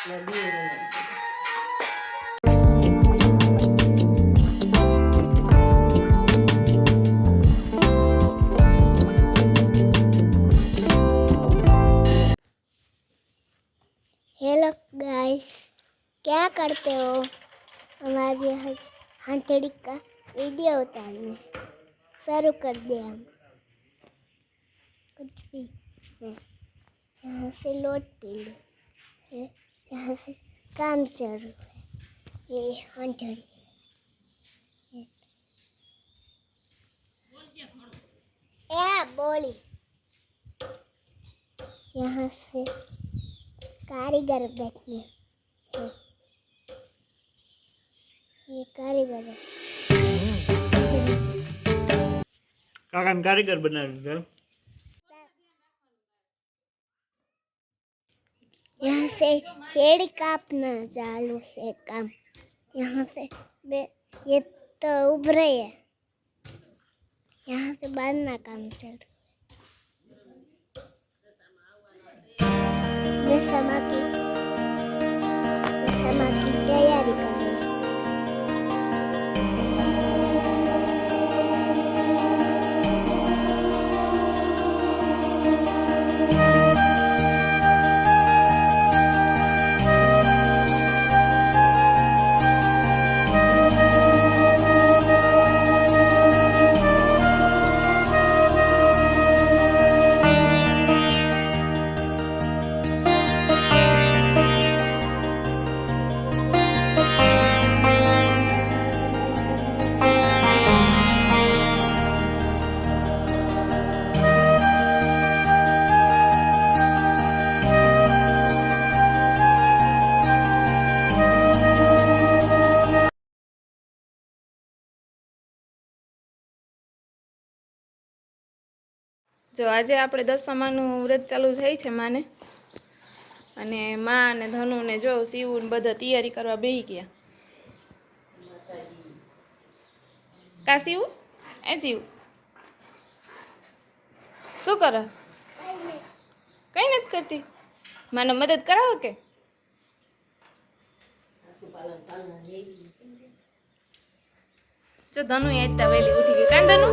Hello guys, क्या करते हो? हमारे हथेली का वीडियो उतारने शुरू कर दिया हम। कुछ भी नहीं, यहाँ से लोट पी ले, यहाँ से काम चालू है। ये हथेली बोली, यहाँ से कारीगर बैठने है। ये कारीगर है। કાકાને કારીગર બનાવી દીધો. यहाँ से हेड़ कापना चालू है काम। यहाँ से ये तो उभरे है, यहाँ से बांधना काम चालू। दशमा की तैयारी कर रही है। જો આજે આપણે દસમાનું વ્રત ચાલુ થઈ છે માને, અને માં અને ધનુ ને જો શિવ ને બધા તૈયારી કરવા બેસી ગયા. કા શિવ? એ શિવ શું કરે? કઈ નથી કરતી. માને મદદ કરાવો કે? જો ધનુ આટતા વહેલી ઉઠી ગઈ. કાં ધનુ?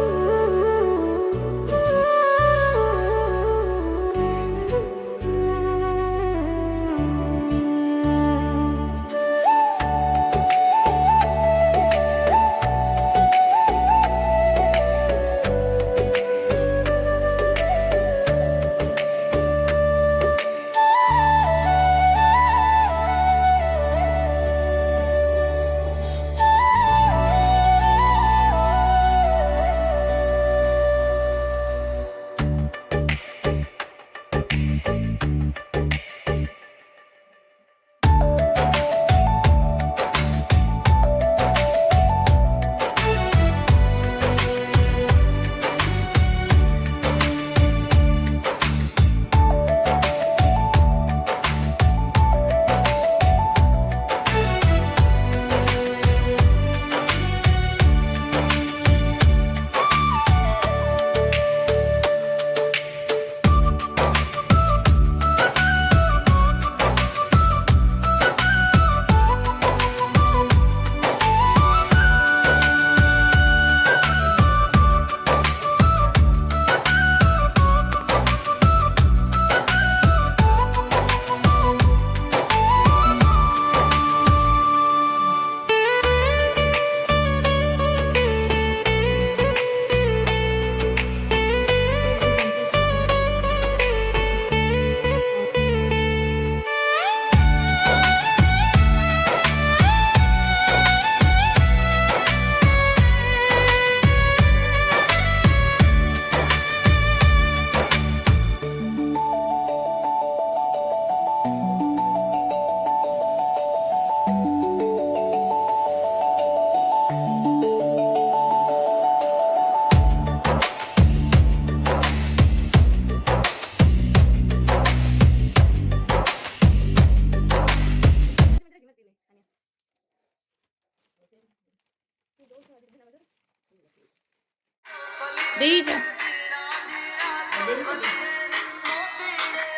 બેહી જા.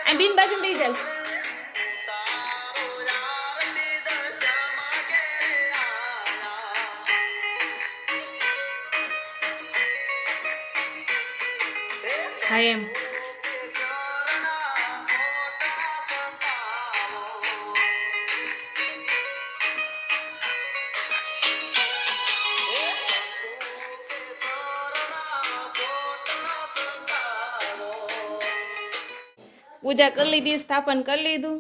આ બીન બાજુ બેહી જા. હા એમ પૂજા કરી લીધી, સ્થાપન કરી લીધું,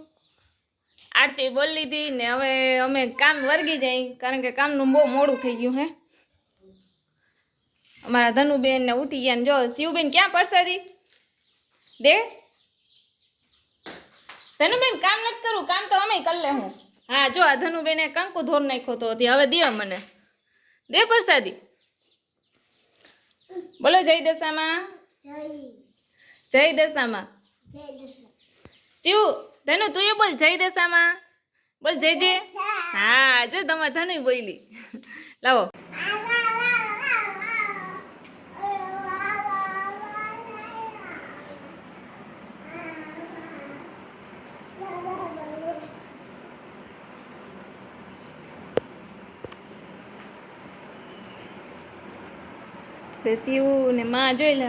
આરતી બોલી લીધી ને હવે અમે કામ વર્ગી જાય કારણ કે કામનું બહુ મોડું થઈ ગયું હે. અમારા ધનુબેન ને ઉઠી ગયા ને જો શિવબેન ક્યાં પરસાદી દે. ધનુબેન કામ નથી કરું, કામ તો અમે કરી લે હું. હા જો આ ધનુબેને કંકુ ધોર નાખ્યો તો હવે દે મને દે પરસાદી. બોલો જય દશામાં, જય દશામાં. શિવ ધનુ તું એ બોલ જય દશામાં, બોલ જય જય. હા જો તમારે ધનુ બોલી. લાવો શિવ ને માં જોઈ લે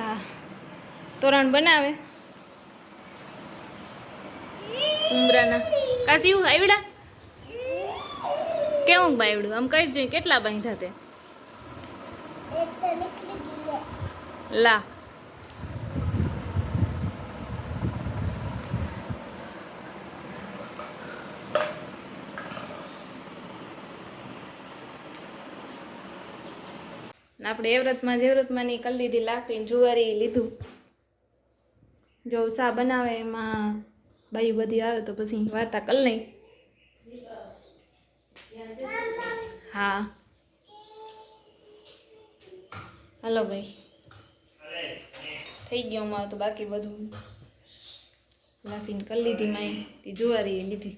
તોરણ બનાવે ઉમરાના. કા શિવ આવડા કેવું બાયવડું આમ કઈ જોઈએ કેટલા બાંધ્યા તે લા. આપણે એવ્રતમાં જેવ્રતમાં ની કરી લીધી લાપી જુવારી લીધું. જો સા બનાવે એમાં બાઈ બધી આવે તો પછી વાર્તા કરી લઈ. હા હાલો ભાઈ થઈ ગયો અમારે તો બાકી બધું લાપીને કરી લીધી માઈ જુવારી લીધી.